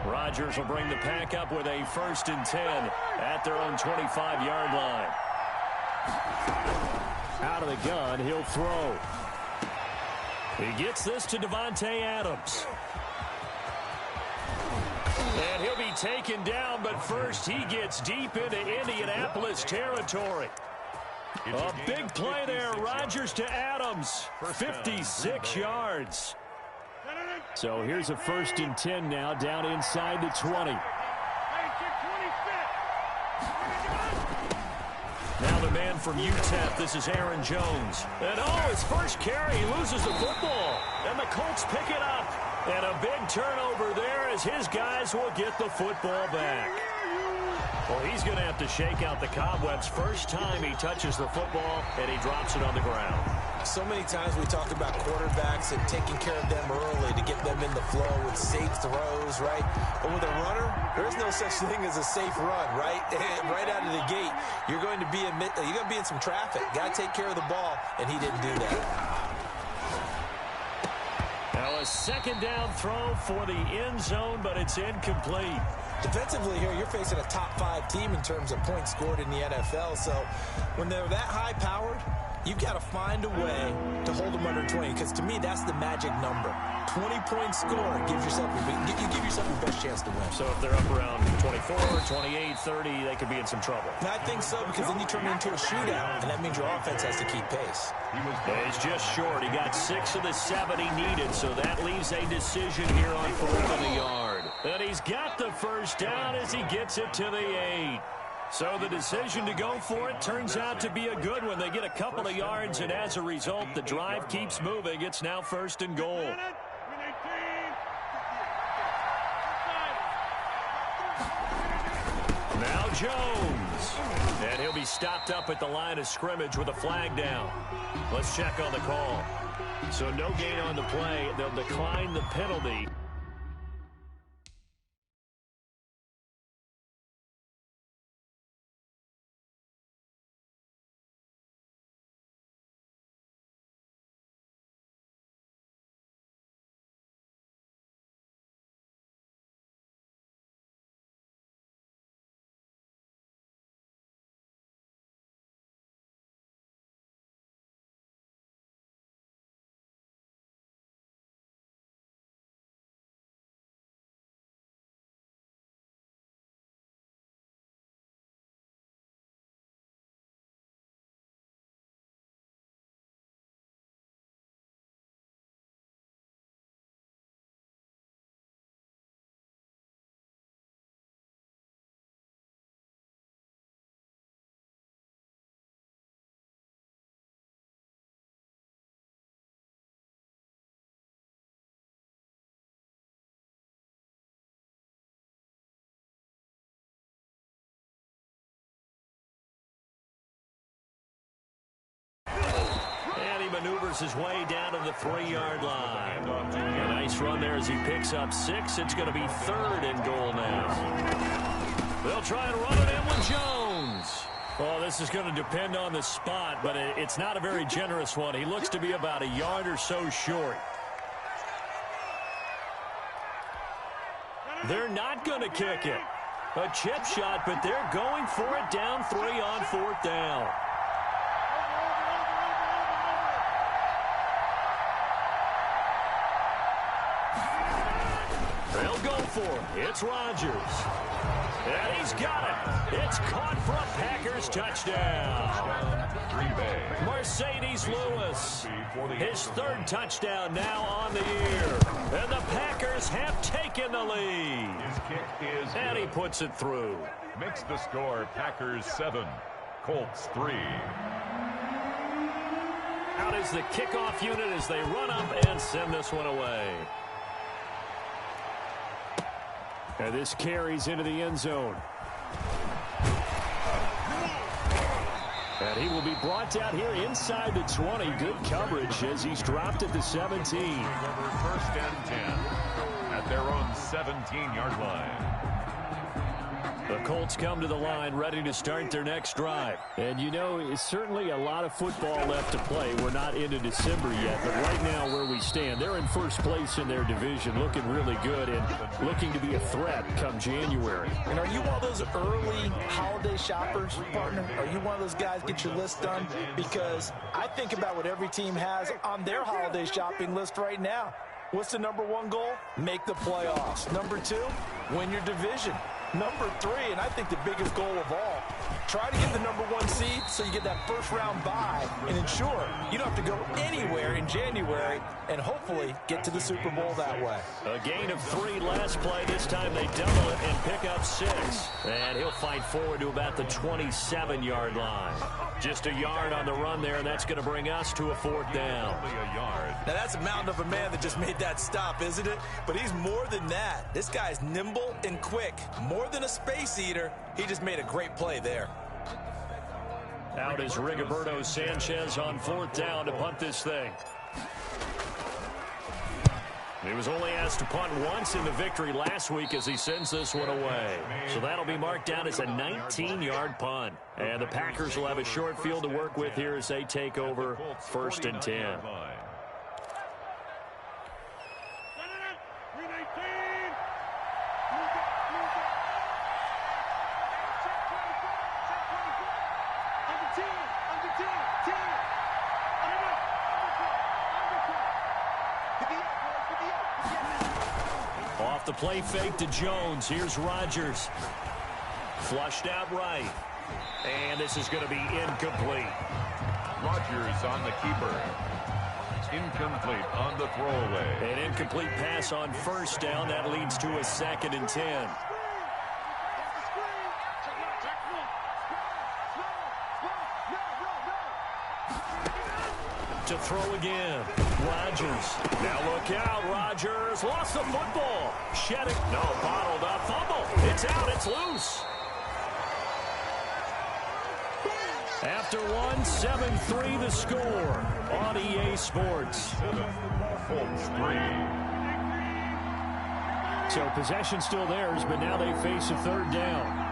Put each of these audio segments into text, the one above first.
Rodgers will bring the pack up with a 1st and 10 at their own 25-yard line. Out of the gun, he'll throw. He gets this to Davante Adams. And he'll be taken down, but first he gets deep into Indianapolis territory. A big play there. Rodgers to Adams. 56 yards. So here's a 1st and 10 now, down inside the 20. Now the man from UTEP, this is Aaron Jones. And his first carry, he loses the football. And the Colts pick it up. And a big turnover there as his guys will get the football back. Well, he's going to have to shake out the cobwebs. First time he touches the football, and he drops it on the ground. So many times we talk about quarterbacks and taking care of them early to get them in the flow with safe throws, right? But with a runner, there is no such thing as a safe run, right? Right out of the gate, you're going to be in some traffic. Got to take care of the ball, and he didn't do that. Now a 2nd down throw for the end zone, but it's incomplete. Defensively here, you're facing a top-5 team in terms of points scored in the NFL. So when they're that high-powered, you've got to find a way to hold them under 20, because to me, that's the magic number. 20-point score gives yourself your best chance to win. So if they're up around 24, 28, 30, they could be in some trouble. And I think so, because then you turn it into a shootout, and that means your offense has to keep pace. He's just short. He got 6 of the 7 he needed, so that leaves a decision here on 4th and a yard. And he's got the 1st down as he gets it to the 8. So the decision to go for it turns out to be a good one. They get a couple of yards, and as a result, the drive keeps moving. It's now 1st and goal. Now Jones. And he'll be stopped up at the line of scrimmage with a flag down. Let's check on the call. So no gain on the play. They'll decline the penalty. Maneuvers his way down to the 3-yard line. A nice run there as he picks up 6. It's going to be 3rd and goal now. They'll try and run it in with Jones. Well, this is going to depend on the spot, but it's not a very generous one. He looks to be about a yard or so short. They're not going to kick it. A chip shot, but they're going for it down 3 on 4th down. They'll go for it. It's Rodgers. And he's got it. It's caught for a Packers touchdown. Mercedes Lewis, his 3rd touchdown now on the year. And the Packers have taken the lead. And he puts it through. Makes the score Packers 7, Colts 3. Out is the kickoff unit as they run up and send this one away. And this carries into the end zone. And he will be brought down here inside the 20. Good coverage as he's dropped at the 17. 1st and 10 at their own 17-yard line. The Colts come to the line ready to start their next drive. And, you know, it's certainly a lot of football left to play. We're not into December yet, but right now where we stand, they're in first place in their division, looking really good and looking to be a threat come January. And are you one of those early holiday shoppers, partner? Are you one of those guys get your list done? Because I think about what every team has on their holiday shopping list right now. What's the number one goal? Make the playoffs. Number two, win your division. Number three, and I think the biggest goal of all, try to get the number one seed so you get that first round bye and ensure you don't have to go anywhere in January and hopefully get to the Super Bowl that way. A gain of 3 last play. This time they double it and pick up 6. And he'll fight forward to about the 27-yard line. Just a yard on the run there, and that's going to bring us to a 4th down. Now that's a mountain of a man that just made that stop, isn't it? But he's more than that. This guy's nimble and quick. More than a space eater, he just made a great play there. Out is Rigoberto Sanchez on 4th down to punt this thing. He was only asked to punt once in the victory last week as he sends this one away. So that'll be marked down as a 19-yard punt. And the Packers will have a short field to work with here as they take over 1st and 10. Off the play fake to Jones. Here's Rodgers. Flushed out right. And this is going to be incomplete. Rodgers on the keeper. Incomplete on the throwaway. An incomplete pass on 1st down. That leads to a 2nd and 10. To throw again. Rodgers. Now look out. Rodgers lost the football. Shed it. No, bottled up. Fumble. It's out. It's loose. After one, 7-3 the score on EA Sports. Colts 3. So possession still theirs, but now they face a 3rd down.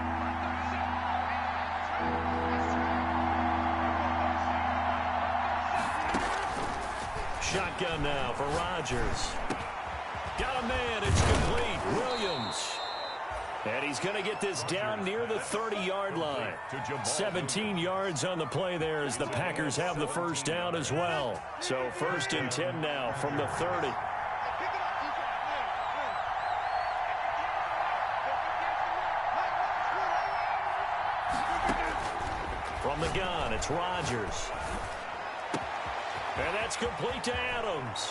Shotgun now for Rodgers. Got a man. It's complete. Williams. And he's going to get this down near the 30-yard line. 17 yards on the play there as the Packers have the 1st down as well. So 1st and 10 now from the 30. From the gun, it's Rodgers. And that's complete to Adams.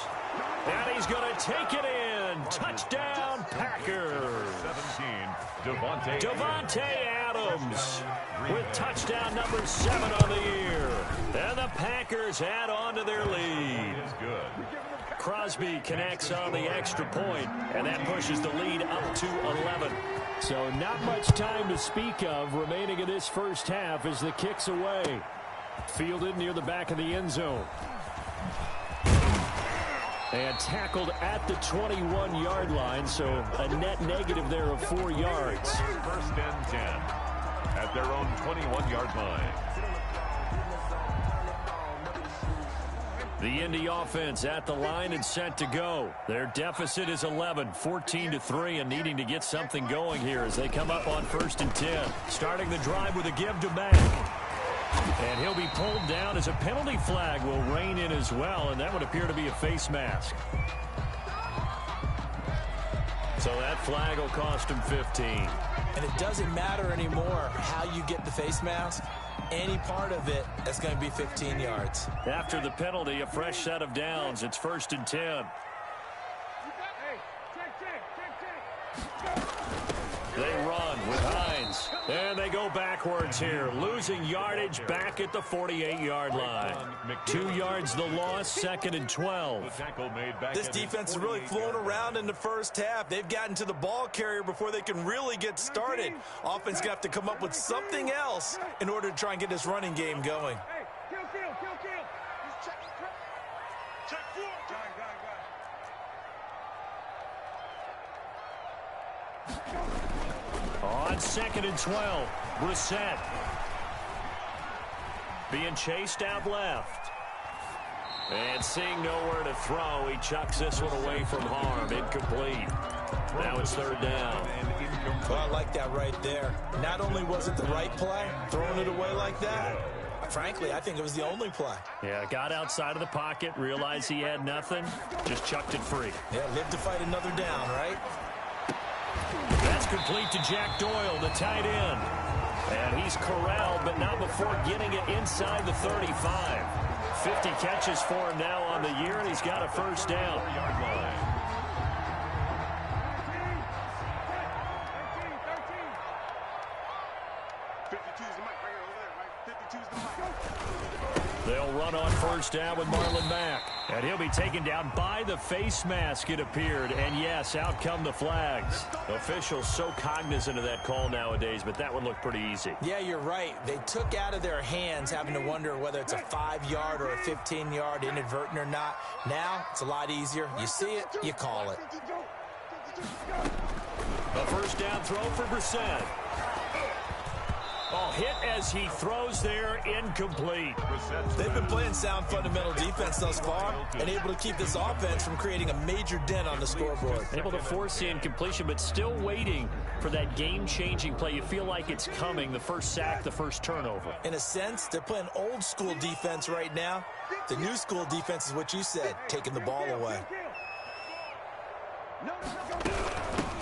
And he's going to take it in. Touchdown, Packers. 17, Davante Adams with touchdown number 7 on the year. And the Packers add on to their lead. Good. Crosby connects on the extra point, and that pushes the lead up to 11. So not much time to speak of remaining in this first half as the kick's away. Fielded near the back of the end zone. And tackled at the 21-yard line, so a net negative there of 4 yards. 1st and 10 at their own 21-yard line. The Indy offense at the line and set to go. Their deficit is 11, 14-3, and needing to get something going here as they come up on 1st and 10. Starting the drive with a give to Mack. And he'll be pulled down as a penalty flag will rein in as well, and that would appear to be a face mask. So that flag will cost him 15. And it doesn't matter anymore how you get the face mask. Any part of it is going to be 15 yards. After the penalty, a fresh set of downs. It's 1st and 10. They run with Hines. And they go backwards here, losing yardage back at the 48-yard line. 2 yards the loss, 2nd and 12. This defense is really flowing around in the first half. They've gotten to the ball carrier before they can really get started. Offense got to come up with something else in order to try and get this running game going. On 2nd and 12, Brissett. Being chased out left. And seeing nowhere to throw, he chucks this one away from harm. Incomplete. Now it's 3rd down. Well, I like that right there. Not only was it the right play, throwing it away like that, frankly, I think it was the only play. Yeah, got outside of the pocket, realized he had nothing, just chucked it free. Yeah, live to fight another down, right? That's complete to Jack Doyle, the tight end. And he's corralled, but not before getting it inside the 35. 50 catches for him now on the year, and he's got a 1st down. They'll run on 1st down with Marlon Mack. And he'll be taken down by the face mask, it appeared. And, yes, out come the flags. Officials so cognizant of that call nowadays, but that one looked pretty easy. Yeah, you're right. They took out of their hands having to wonder whether it's a 5-yard or a 15-yard inadvertent or not. Now, it's a lot easier. You see it, you call it. A 1st down throw for Brissett. Oh, hit as he throws there, incomplete. They've been playing sound fundamental defense thus far and able to keep this offense from creating a major dent on the scoreboard. Able to force the incompletion, but still waiting for that game-changing play. You feel like it's coming, the first sack, the first turnover. In a sense, they're playing old-school defense right now. The new-school defense is what you said, taking the ball away.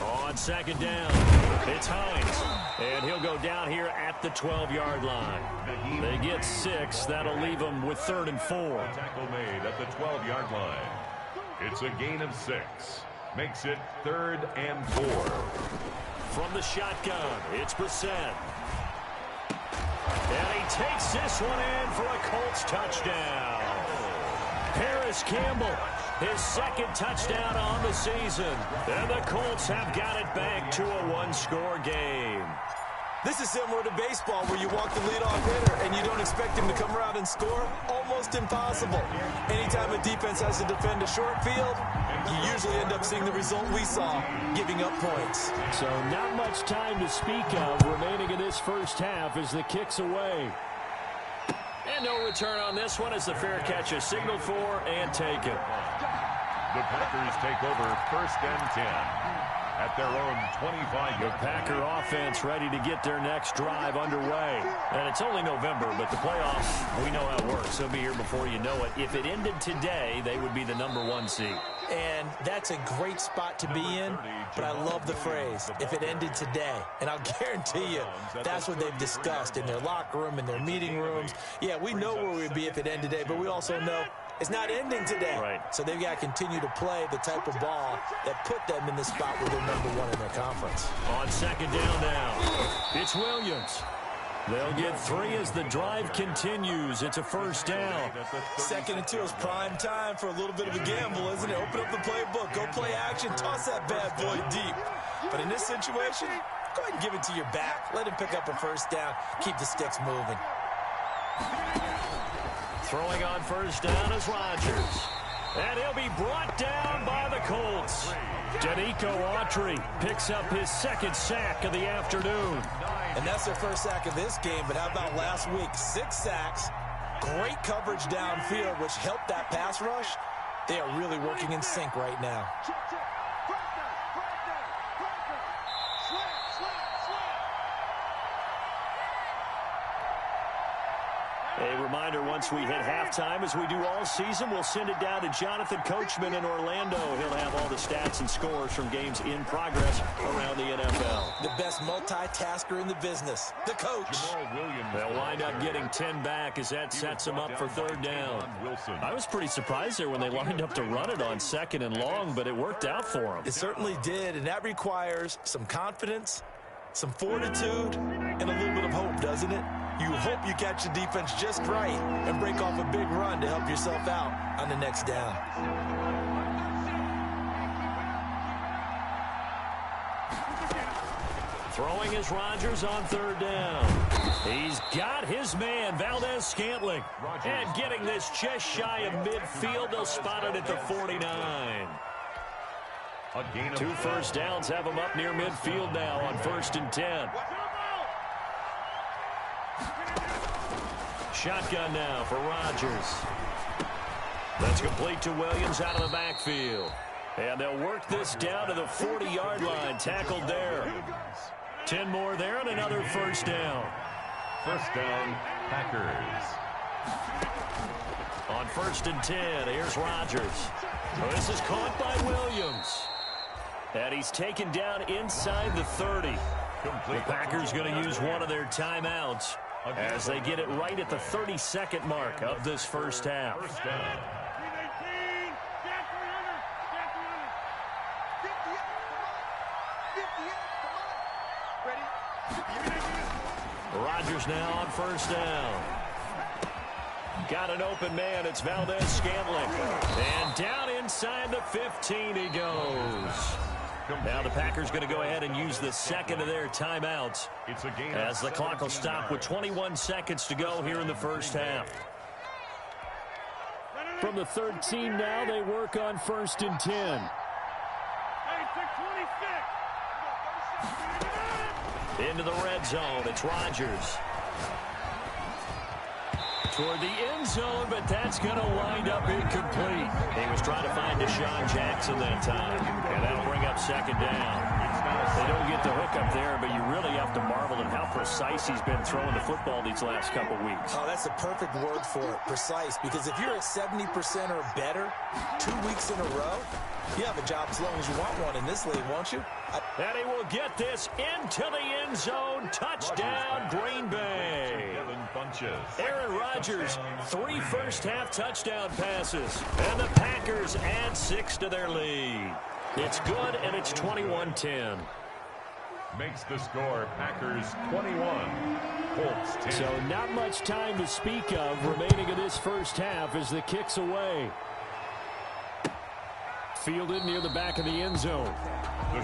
On 2nd down, it's Hines. And he'll go down here at the 12-yard line. They get 6. That'll leave them with 3rd and 4. Tackle made at the 12-yard line. It's a gain of 6. Makes it 3rd and 4. From the shotgun, it's Brissett. And he takes this one in for a Colts touchdown. Paris Campbell, his 2nd touchdown on the season. And the Colts have got it back to a 1-score game. This is similar to baseball where you walk the leadoff hitter and you don't expect him to come around and score. Almost impossible. Anytime a defense has to defend a short field, you usually end up seeing the result we saw, giving up points. So not much time to speak of remaining in this first half as the kick's away. And no return on this one as the fair catch is signaled for and taken. The Packers take over 1st and 10. At their own 25. The Packer offense ready to get their next drive underway. And it's only November, but the playoffs, we know how it works. They'll be here before you know it. If it ended today, they would be the #1 seed. And that's a great spot to be in, but I love the phrase, if it ended today. And I'll guarantee you, that's what they've discussed in their locker room, in their meeting rooms. Yeah, we know where we'd be if it ended today, but we also know it's not ending today. Right. So they've got to continue to play the type of ball that put them in the spot where they're #1 in their conference. On 2nd down now, it's Williams. They'll get 3 as the drive continues. It's a 1st down. 2nd and 2 is prime time for a little bit of a gamble, isn't it? Open up the playbook, go play action, toss that bad boy deep. But in this situation, go ahead and give it to your back. Let him pick up a 1st down. Keep the sticks moving. Throwing on 1st down is Rodgers. And he'll be brought down by the Colts. Danico Autry picks up his 2nd sack of the afternoon. And that's their 1st sack of this game, but how about last week? 6 sacks, great coverage downfield, which helped that pass rush. They are really working in sync right now. A reminder, once we hit halftime, as we do all season, we'll send it down to Jonathan Coachman in Orlando. He'll have all the stats and scores from games in progress around the NFL. The best multitasker in the business, the coach. They'll wind up getting 10 back as that sets them up for 3rd down. I was pretty surprised there when they lined up to run it on 2nd and long, but it worked out for them. It certainly did, and that requires some confidence, some fortitude, and a little bit of hope, doesn't it? You hope you catch the defense just right and break off a big run to help yourself out on the next down. Throwing is Rodgers on 3rd down. He's got his man, Valdez-Scantling. And getting this just shy of midfield, they'll spot it at the 49. A gain of 2 first downs have them up near midfield now on 1st and 10. Shotgun now for Rodgers. That's complete to Williams out of the backfield. And they'll work this down to the 40-yard line. Tackled there. 10 more there and another first down. First down, Packers. On 1st and 10, here's Rodgers. This is caught by Williams. And he's taken down inside the 30. The Packers going to use one of their timeouts as they get it right at the 32nd mark of this first half. First down. Rodgers now on first down. Got an open man. It's Valdez-Scantling. And down inside the 15 he goes. Now the Packers going to go ahead and use the second of their timeouts as the clock will stop with 21 seconds to go here in the first half. From the 13 now, they work on 1st and 10. Into the red zone. It's Rodgers. Toward the end zone, but that's going to wind up incomplete. He was trying to find Deshaun Jackson that time, and that'll bring up 2nd down. They don't get the hook up there, but you really have to marvel at how precise he's been throwing the football these last couple weeks. Oh, that's the perfect word for it, precise, because if you're at 70% or better 2 weeks in a row, you have a job as long as you want one in this league, won't you? And he will get this into the end zone. Touchdown, Green Bay. Aaron Rodgers, 3 first-half touchdown passes. And the Packers add 6 to their lead. It's good, and it's 21-10. Makes the score Packers 21, Colts 10. So not much time to speak of remaining in this first half as the kick's away. Fielded near the back of the end zone.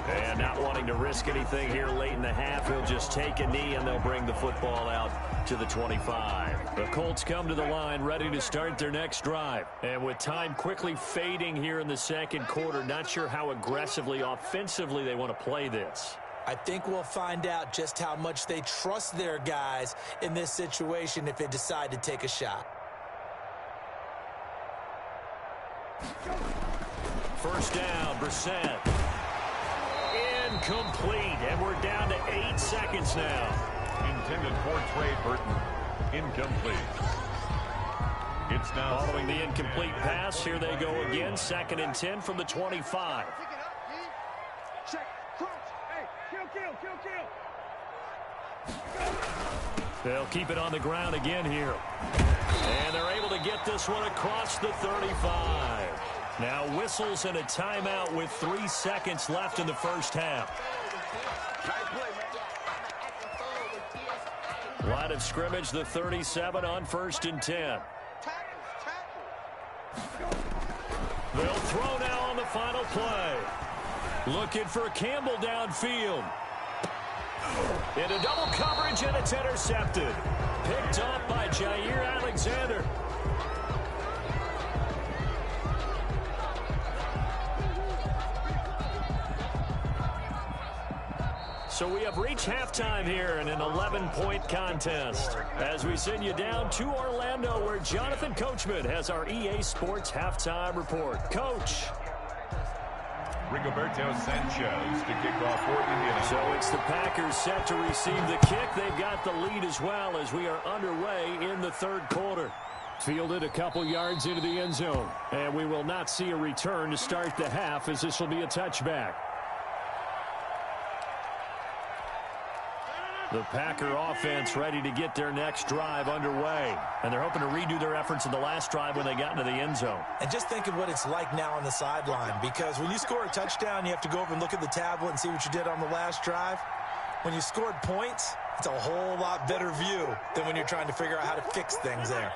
And not wanting to risk anything here late in the half, he'll just take a knee and they'll bring the football out to the 25. The Colts come to the line ready to start their next drive. And with time quickly fading here in the second quarter, not sure how aggressively, offensively they want to play this. I think we'll find out just how much they trust their guys in this situation if they decide to take a shot. First down, Brissett. Incomplete, and we're down to 8 seconds now. Intended for Trey Burton. Incomplete. It's now following the incomplete pass. Here they go again. 2nd and 10 from the 25. They'll keep it on the ground again here. And they're able to get this one across the 35. Now whistles and a timeout with 3 seconds left in the first half. Line of scrimmage, the 37 on 1st and 10. They'll throw now on the final play. Looking for Campbell downfield. Into double coverage, and it's intercepted. Picked off by Jair Alexander. So we have reached halftime here in an 11-point contest as we send you down to Orlando where Jonathan Coachman has our EA Sports halftime report. Coach. Rigoberto Sanchez to kick off for Indiana. So it's the Packers set to receive the kick. They've got the lead as well as we are underway in the 3rd quarter. Fielded a couple yards into the end zone. And we will not see a return to start the half as this will be a touchback. The Packer offense ready to get their next drive underway. And they're hoping to redo their efforts in the last drive when they got into the end zone. And just think of what it's like now on the sideline, because when you score a touchdown, you have to go over and look at the tablet and see what you did on the last drive. When you scored points, it's a whole lot better view than when you're trying to figure out how to fix things there.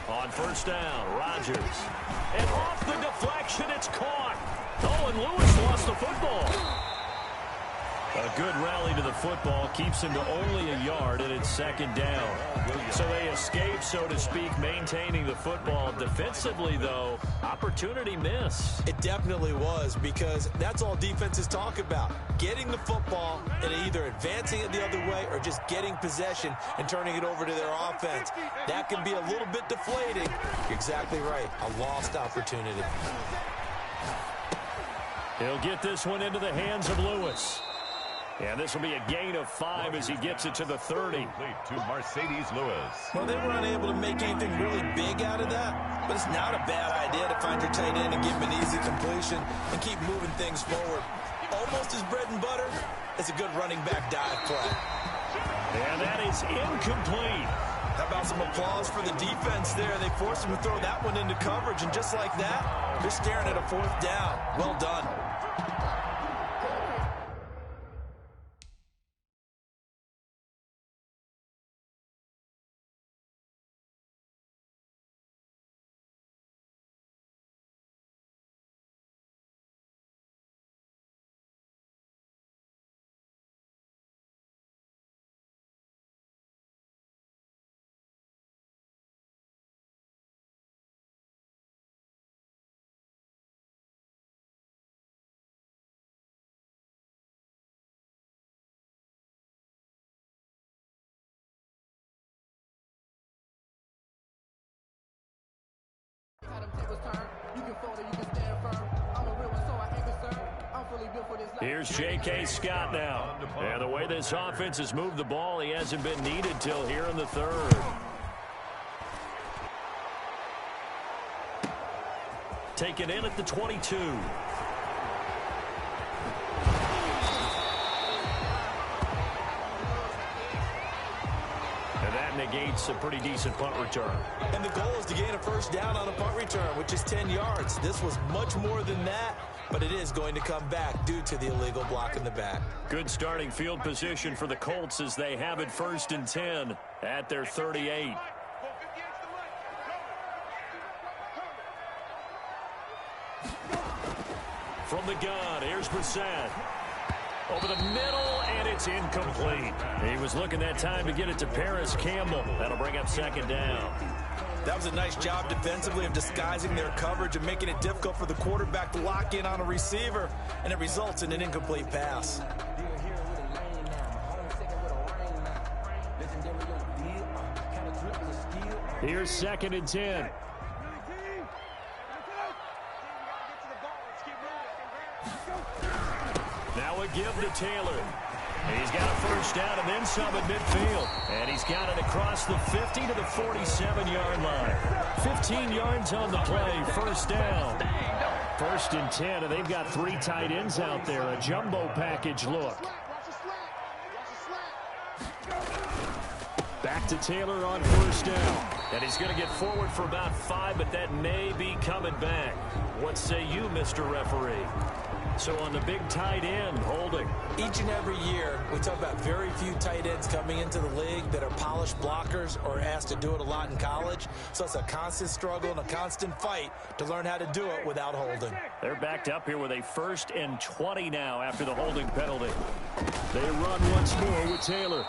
On first down, Rodgers. And off the deflection, it's caught. Oh, and Lewis lost the football. A good rally to the football keeps him to only a yard, and it's second down. So they escape, so to speak, maintaining the football. Defensively, though, opportunity miss. It definitely was, because that's all defenses talk about. Getting the football and either advancing it the other way or just getting possession and turning it over to their offense. That can be a little bit deflating. You're exactly right. A lost opportunity. He'll get this one into the hands of Lewis. And this will be a gain of 5 as he gets it to the 30. To Mercedes Lewis. Well, they were unable to make anything really big out of that, but it's not a bad idea to find your tight end and give him an easy completion and keep moving things forward. Almost as bread and butter as a good running back dive play. And that is incomplete. How about some applause for the defense there? They forced him to throw that one into coverage, and just like that, they're staring at a 4th down. Well done. Here's J.K. Scott now. And the way this offense has moved the ball, he hasn't been needed till here in the 3rd. Taken in at the 22. And that negates a pretty decent punt return. And the goal is to gain a 1st down on a punt return, which is 10 yards. This was much more than that, but it is going to come back due to the illegal block in the back. Good starting field position for the Colts as they have it 1st and 10 at their 38. From the gun, here's Brissett. Over the middle, and it's incomplete. He was looking that time to get it to Paris Campbell. That'll bring up 2nd down. That was a nice job defensively of disguising their coverage and making it difficult for the quarterback to lock in on a receiver, and it results in an incomplete pass. Here's 2nd and 10. Now a give to Taylor. He's got a 1st down and then some at midfield. And he's got it across the 50 to the 47-yard line. 15 yards on the play, 1st down. 1st and 10, and they've got 3 tight ends out there. A jumbo package look. Back to Taylor on 1st down. And he's going to get forward for about 5, but that may be coming back. What say you, Mr. Referee? So on the big tight end, holding. Each and every year, we talk about very few tight ends coming into the league that are polished blockers or asked to do it a lot in college. So it's a constant struggle and a constant fight to learn how to do it without holding. They're backed up here with a 1st and 20 now after the holding penalty. They run once more with Taylor.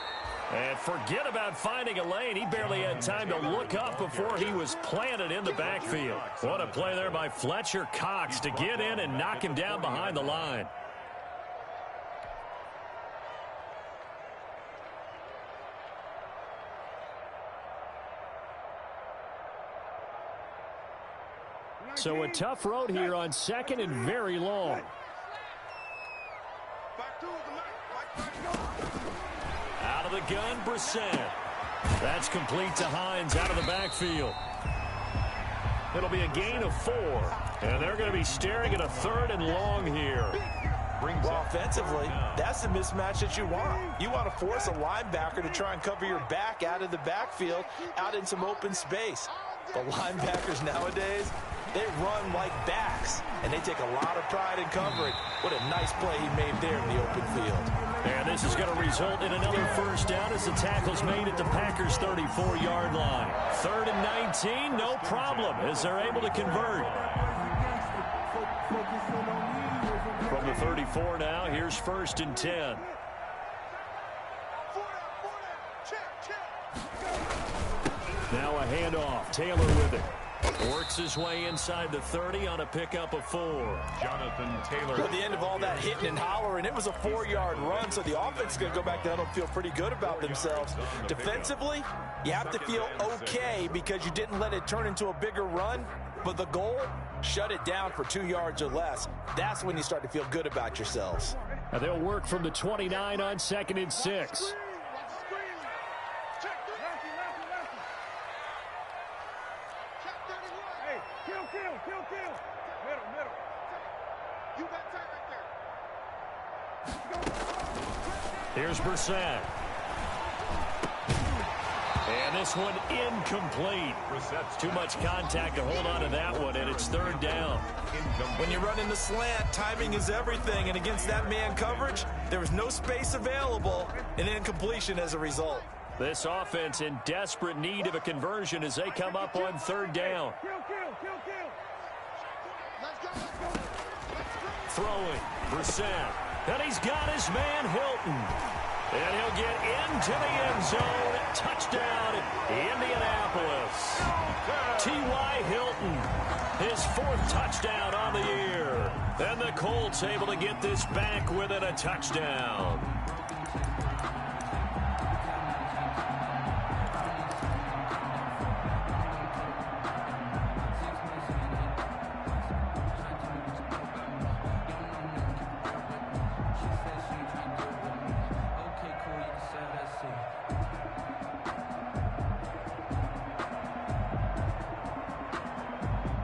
And forget about finding a lane. He barely had time to look up before he was planted in the backfield. What a play there by Fletcher Cox to get in and knock him down behind the line. So a tough road here on 2nd and very long. Out of the gun, Brissett. That's complete to Hines out of the backfield. It'll be a gain of 4. And they're going to be staring at a 3rd and long here. Well, offensively, that's the mismatch that you want. You want to force a linebacker to try and cover your back out of the backfield, out in some open space. But linebackers nowadays, they run like backs, and they take a lot of pride in covering. What a nice play he made there in the open field. And this is going to result in another 1st down as the tackle's made at the Packers' 34-yard line. 3rd and 19, no problem, as they're able to convert. From the 34 now, here's 1st and 10. Now a handoff. Taylor with it. Works his way inside the 30 on a pickup of 4. Jonathan Taylor. At the end of all that hitting and hollering, it was a 4-yard run, so the offense is going to go back down and feel pretty good about themselves. Defensively, you have to feel okay because you didn't let it turn into a bigger run, but the goal, shut it down for 2 yards or less. That's when you start to feel good about yourselves. Now they'll work from the 29 on 2nd and 6. Here's Brissett. And this one incomplete. Too much contact to hold on to that one, and it's 3rd down. When you run in the slant, timing is everything, and against that man coverage, there was no space available, and incompletion as a result. This offense in desperate need of a conversion as they come up on 3rd down. Throwing, Brissett. And he's got his man, Hilton. And he'll get into the end zone. Touchdown, Indianapolis. T.Y. Hilton, his 4th touchdown on the year. And the Colts able to get this back within a touchdown.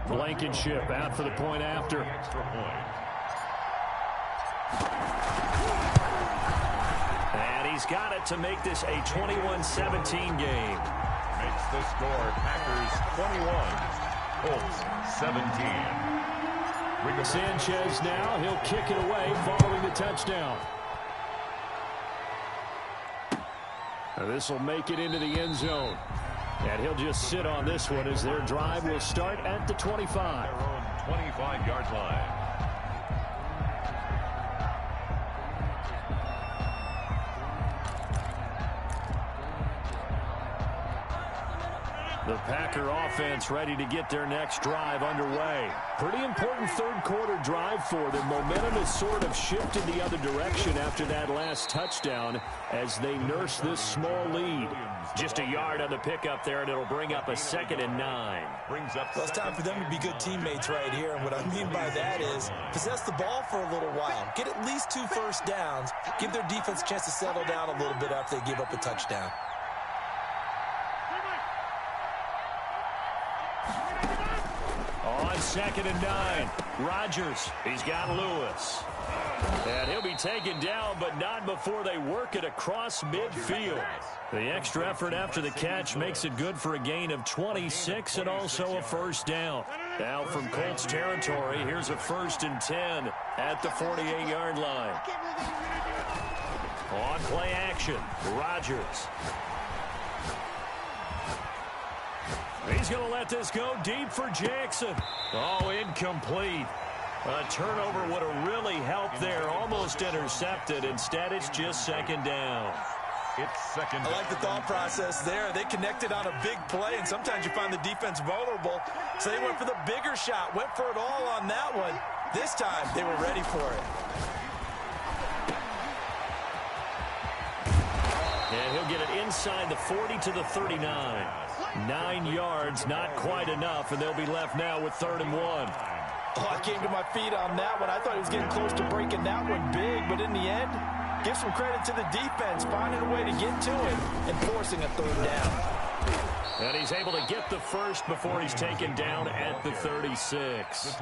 Blankenship out for the point after. Extra point. And he's got it to make this a 21-17 game. Makes the score Packers 21, Colts 17. Sanchez now, he'll kick it away following the touchdown. This will make it into the end zone. And he'll just sit on this one as their drive will start at the 25. Their own 25-yard line. The Packer offense ready to get their next drive underway. Pretty important 3rd quarter drive for them. Momentum has sort of shifted the other direction after that last touchdown as they nurse this small lead. Just a yard on the pickup there, and it'll bring up a 2nd and 9. Well, it's time for them to be good teammates right here, and what I mean by that is possess the ball for a little while. Get at least 2 first downs. Give their defense a chance to settle down a little bit after they give up a touchdown. On 2nd and 9, Rodgers, he's got Lewis. And he'll be taken down, but not before they work it across midfield. The extra effort after the catch makes it good for a gain of 26 and also a 1st down. Now from Colts territory, here's a 1st and 10 at the 48-yard line. On play action, Rodgers. He's going to let this go deep for Jackson. Oh, incomplete. A turnover would have really helped there. Almost intercepted. Instead, it's just 2nd down. It's 2nd down. I like the thought process there. They connected on a big play, and sometimes you find the defense vulnerable. So they went for the bigger shot, went for it all on that one. This time, they were ready for it. And he'll get it inside the 40 to the 39. 9 yards, not quite enough, and they'll be left now with 3rd and 1. Oh, I came to my feet on that one. I thought he was getting close to breaking that one big, but in the end, give some credit to the defense, finding a way to get to it and forcing a 3rd down. And he's able to get the first before he's taken down at the 36.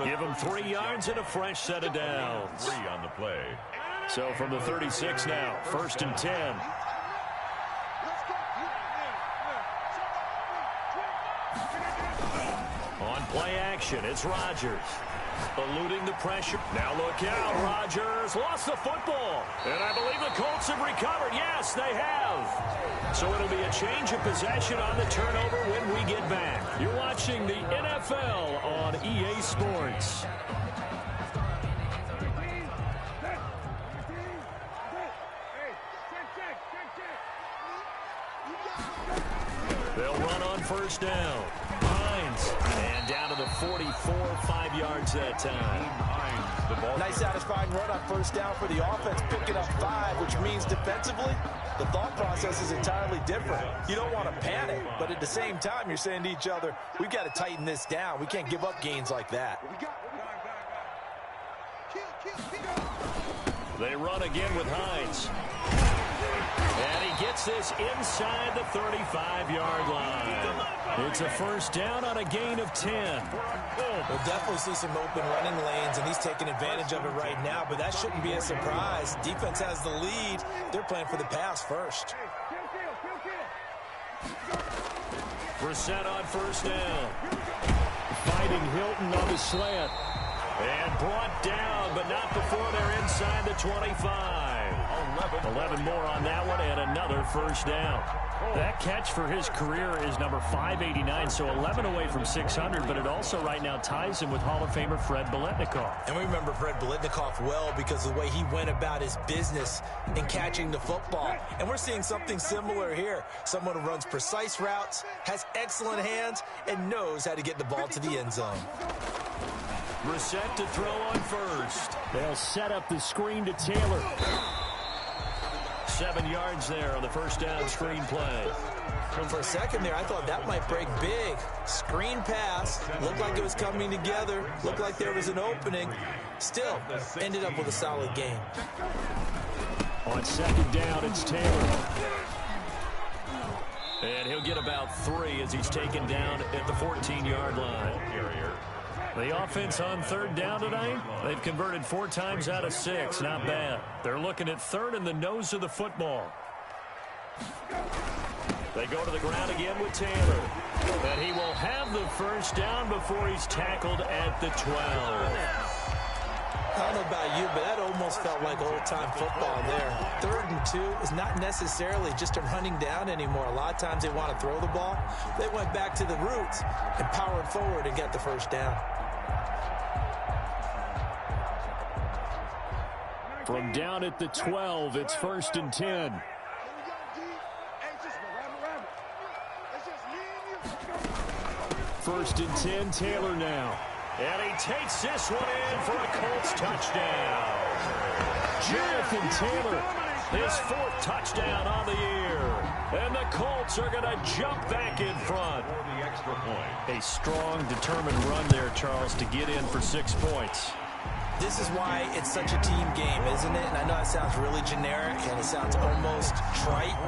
Give him 3 yards and a fresh set of downs. 3 on the play. So from the 36 now, 1st and 10. On play action, it's Rodgers. Eluding the pressure. Now look out, Rodgers lost the football. And I believe the Colts have recovered. Yes, they have. So it'll be a change of possession on the turnover when we get back. You're watching the NFL on EA Sports. They'll run on first down. Hines. And down to the 44, 5 yards that time. Nice satisfying run on first down for the offense, picking up 5, which means defensively, the thought process is entirely different. You don't want to panic, but at the same time, you're saying to each other, we've got to tighten this down. We can't give up gains like that. They run again with Hines. And he gets this inside the 35-yard line. It's a first down on a gain of 10. We'll definitely see some open running lanes, and he's taking advantage of it right now, but that shouldn't be a surprise. Defense has the lead. They're playing for the pass first. Brissett on first down. Fighting Hilton on the slant. And brought down, but not before they're inside the 25. 11 more on that one, and another first down. That catch for his career is number 589, so 11 away from 600, but it also right now ties him with Hall of Famer Fred Biletnikoff. And we remember Fred Biletnikoff well because of the way he went about his business in catching the football. And we're seeing something similar here. Someone who runs precise routes, has excellent hands, and knows how to get the ball to the end zone. Brissett to throw on first. They'll set up the screen to Taylor. 7 yards there on the first down screen play. For a second there, I thought that might break big. Screen pass. Looked like it was coming together. Looked like there was an opening. Still, ended up with a solid game. On second down, it's Taylor. And he'll get about 3 as he's taken down at the 14-yard line. The offense on third down tonight, they've converted 4 times out of 6. Not bad. They're looking at third in the nose of the football. They go to the ground again with Taylor. And he will have the first down before he's tackled at the 12. I don't know about you, but that almost felt like old-time football there. 3rd and 2 is not necessarily just a running down anymore. A lot of times they want to throw the ball. They went back to the roots and powered forward and got the first down. From down at the 12, it's 1st and 10. First and 10, Taylor now. And he takes this one in for a Colts touchdown. Jonathan Taylor, his 4th touchdown on the year. And the Colts are going to jump back in front. A strong, determined run there, Charles, to get in for 6 points. This is why it's such a team game, isn't it? And I know it sounds really generic and it sounds almost trite,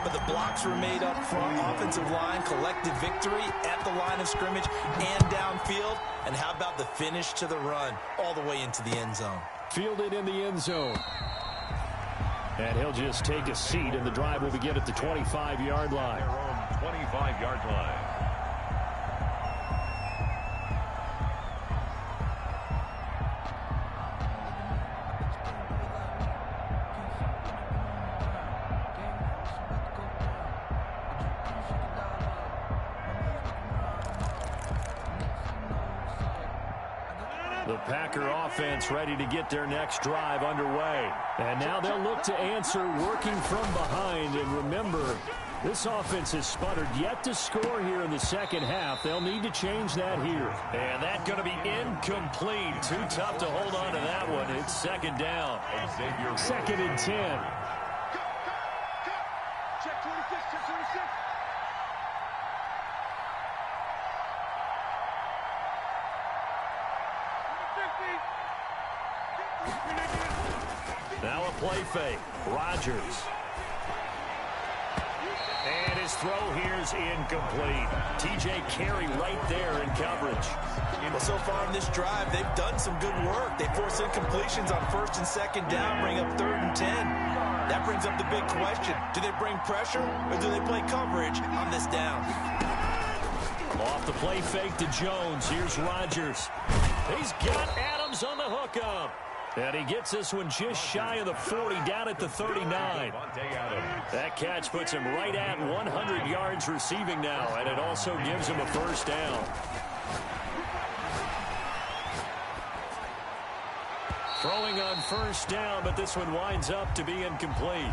but the blocks were made up front, offensive line, collective victory at the line of scrimmage and downfield. And how about the finish to the run all the way into the end zone? Fielded in the end zone. And he'll just take a seat, and the drive will begin at the 25-yard line. 25-yard line. The Packer offense ready to get their next drive underway. And now they'll look to answer working from behind. And remember, this offense has sputtered yet to score here in the second half. They'll need to change that here. And that's going to be incomplete. Too tough to hold on to that one. It's 2nd down. 2nd and 10. Check 26, check 26. Now a play fake. Rodgers. And his throw here's incomplete. TJ Carey right there in coverage. Well, so far in this drive, they've done some good work. They force incompletions on 1st and 2nd down, bring up 3rd and 10. That brings up the big question. Do they bring pressure or do they play coverage on this down? Off the play fake to Jones. Here's Rodgers. He's got Adams on the hookup. And he gets this one just shy of the 40, down at the 39. That catch puts him right at 100 yards receiving now, and it also gives him a first down. Throwing on first down, but this one winds up to be incomplete.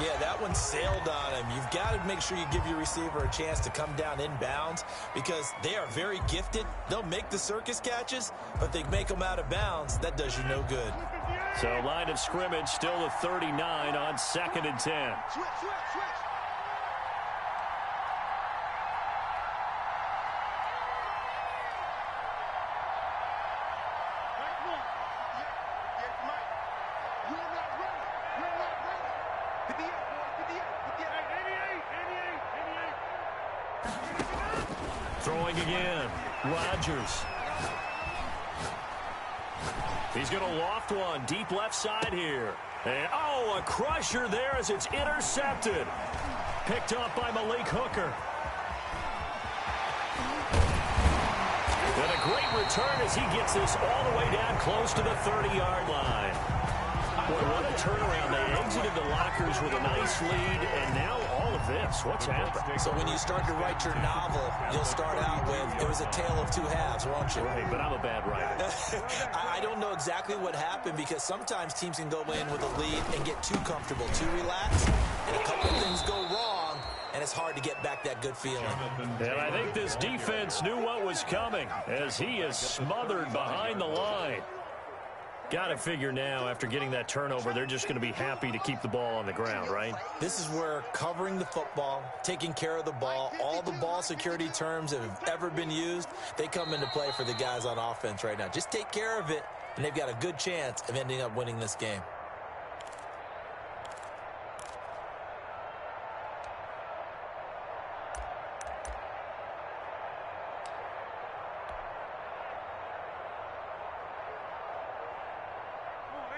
Yeah, that one sailed on him. You've got to make sure you give your receiver a chance to come down inbounds because they are very gifted. They'll make the circus catches, but they make them out of bounds. That does you no good. So line of scrimmage still the 39 on 2nd and 10. Switch. Throwing again. Rodgers. He's going to loft one deep left side here. And, a crusher there as it's intercepted. Picked up by Malik Hooker. And a great return as he gets this all the way down close to the 30-yard line. Boy, what a turnaround. They exited the lockers with a nice lead, and now all of this. What's happened? So when you start to write your novel, you'll start out with, it was a tale of two halves, won't you? Right, but I'm a bad writer. I don't know exactly what happened because sometimes teams can go in with a lead and get too comfortable, too relaxed, and a couple of things go wrong, and it's hard to get back that good feeling. And I think this defense knew what was coming as he is smothered behind the line. Got to figure now, after getting that turnover, they're just going to be happy to keep the ball on the ground, right? This is where covering the football, taking care of the ball, all the ball security terms that have ever been used, they come into play for the guys on offense right now. Just take care of it, and they've got a good chance of ending up winning this game.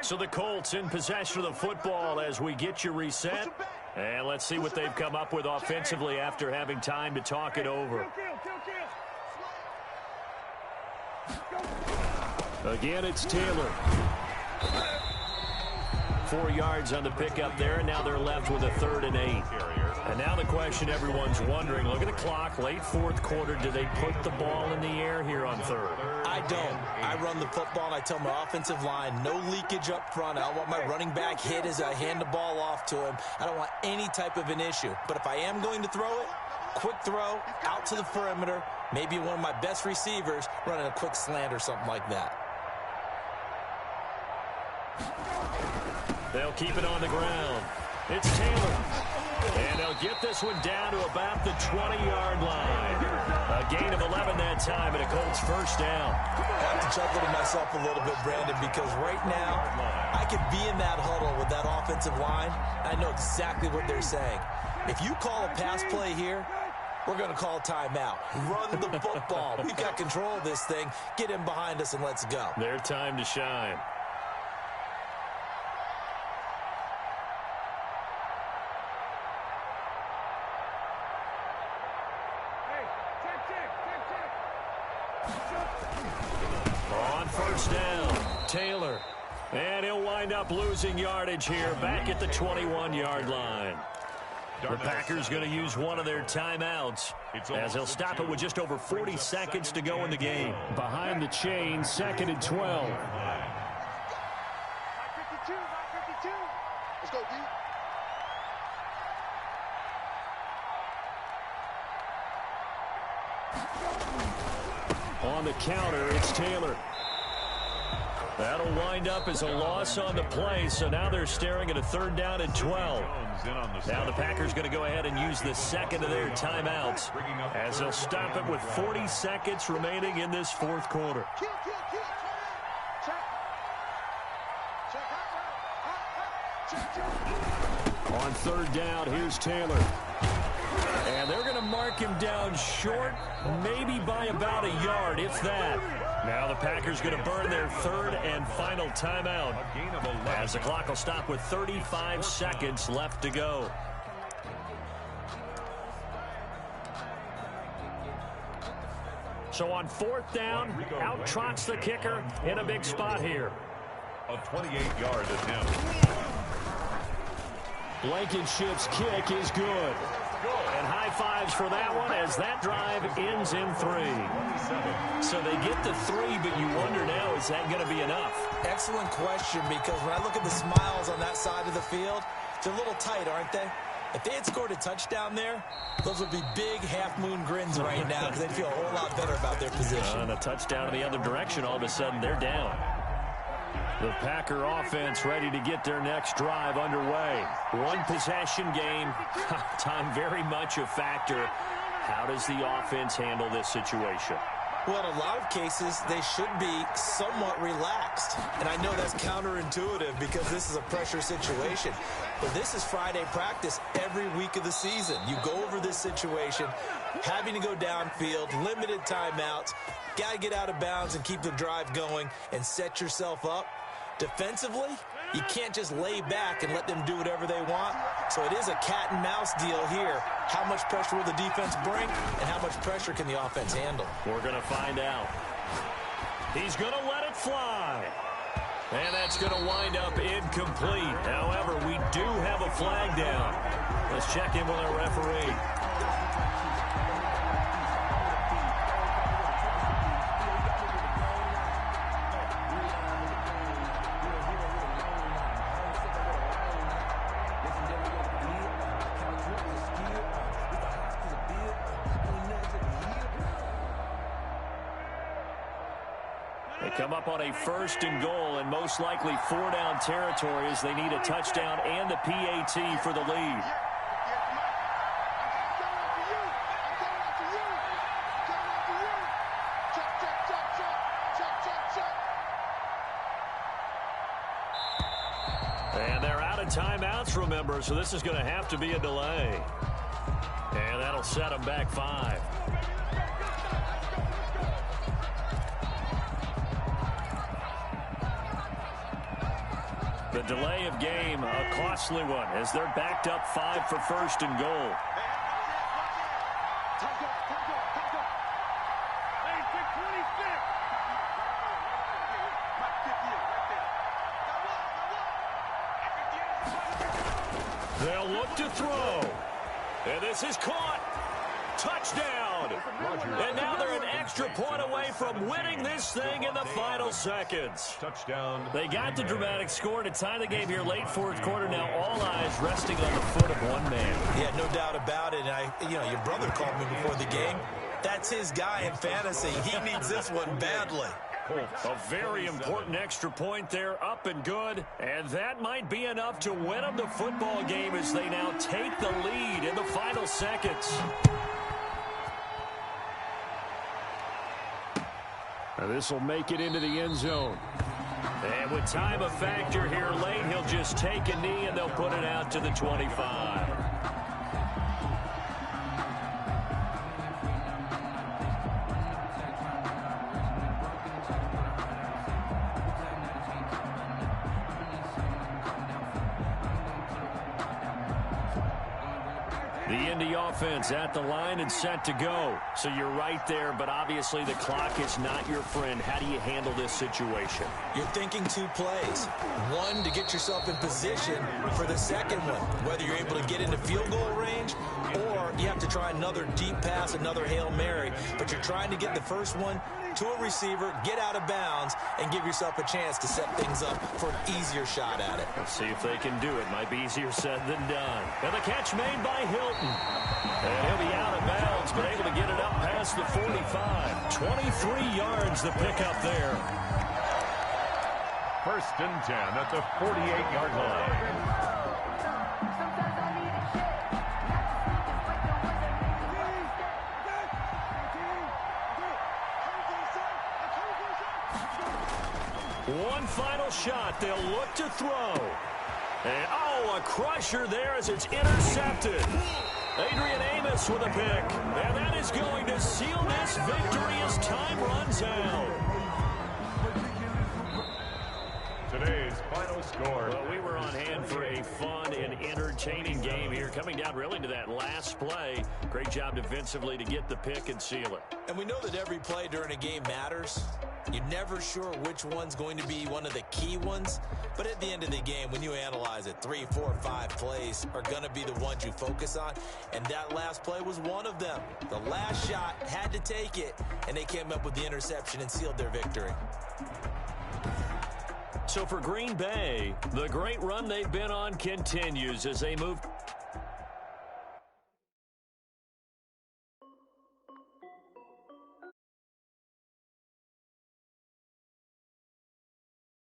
So the Colts in possession of the football as we get you reset. And let's see what they've come up with offensively after having time to talk it over. Again, it's Taylor. 4 yards on the pickup there, and now they're left with a 3rd and 8. And now the question everyone's wondering, look at the clock, late 4th quarter, do they put the ball in the air here on 3rd? I don't. I run the football, and I tell my offensive line, no leakage up front. I don't want my running back hit as I hand the ball off to him. I don't want any type of an issue. But if I am going to throw it, quick throw, out to the perimeter, maybe one of my best receivers running a quick slant or something like that. They'll keep it on the ground. It's Taylor. And they'll get this one down to about the 20-yard line. A gain of 11 that time, and a Colts first down. I have to chuckle to myself a little bit, Brandon, because right now I could be in that huddle with that offensive line. I know exactly what they're saying. If you call a pass play here, we're going to call timeout. Run the football. We've got control of this thing. Get in behind us and let's go. Their time to shine. On first down, Taylor. And he'll wind up losing yardage here back at the 21-yard line. The Packers going to use one of their timeouts as they'll stop it with just over 40 seconds to go in the game. Behind the chain, 2nd and 12. 52. Let's go, D. On the counter, it's Taylor. That'll wind up as a loss on the play, so now they're staring at a 3rd down and 12. Now the Packers going to go ahead and use the second of their timeouts as they'll stop it with 40 seconds remaining in this 4th quarter. On 3rd down, here's Taylor. And they're going to mark him down short, maybe by about a yard, if that. Now the Packers going to burn their 3rd and final timeout as the clock will stop with 35 seconds left to go. So on 4th down, out trots the kicker in a big spot here. A 28-yard attempt. Blankenship's kick is good. And high fives for that one as that drive ends in 3. So they get the 3, but you wonder now, is that going to be enough? Excellent question, because when I look at the smiles on that side of the field, They're a little tight, aren't they? If they had scored a touchdown there, those would be big half-moon grins right now because they'd feel a whole lot better about their position. And a touchdown in the other direction, all of a sudden they're down. The Packer offense ready to get their next drive underway. One possession game, time very much a factor. How does the offense handle this situation? Well, in a lot of cases, they should be somewhat relaxed. And I know that's counterintuitive because this is a pressure situation. But this is Friday practice every week of the season. You go over this situation, having to go downfield, limited timeouts, got to get out of bounds and keep the drive going and set yourself up. Defensively, you can't just lay back and let them do whatever they want. So it is a cat and mouse deal here. How much pressure will the defense bring, and how much pressure can the offense handle? We're going to find out. He's going to let it fly. And that's going to wind up incomplete. However, we do have a flag down. Let's check in with our referee. Come up on a 1st and goal, and most likely 4-down territory as they need a touchdown and the PAT for the lead. And they're out of timeouts, remember, so this is going to have to be a delay. And that'll set them back 5. The delay of game, a costly one, as they're backed up 5 for 1st and goal. They'll look to throw. And this is caught. Touchdown. And now they're an extra point away from winning this thing in the final seconds. Touchdown. They got the dramatic score to tie the game here late 4th quarter. Now all eyes resting on the foot of one man. Yeah, no doubt about it. Your brother called me before the game. That's his guy in fantasy. He needs this one badly. A very important extra point there, up and good. And that might be enough to win them the football game as they now take the lead in the final seconds. Now this will make it into the end zone. And with time a factor here late, he'll just take a knee and they'll put it out to the 25. The Indy offense at the line and set to go. So you're right there, but obviously the clock is not your friend. How do you handle this situation? You're thinking 2 plays. One, to get yourself in position for the second one, whether you're able to get into field goal range or you have to try another deep pass, another Hail Mary. But you're trying to get the first one to a receiver, get out of bounds, and give yourself a chance to set things up for an easier shot at it. Let's see if they can do it. Might be easier said than done. And the catch made by Hilton. And he'll be out of bounds, but able to get it up past the 45. 23 yards the pickup there. 1st and 10 at the 48-yard line. One final shot. They'll look to throw. And, a crusher there as it's intercepted. Adrian Amos with a pick. And that is going to seal this victory as time runs out. Today's final score. Well, we were on hand for a fun and entertaining game here. Coming down really to that last play. Great job defensively to get the pick and seal it. And we know that every play during a game matters. You're never sure which one's going to be one of the key ones. But at the end of the game, when you analyze it, 3, 4, 5 plays are going to be the ones you focus on. And that last play was one of them. The last shot had to take it, and they came up with the interception and sealed their victory. So for Green Bay, the great run they've been on continues as they move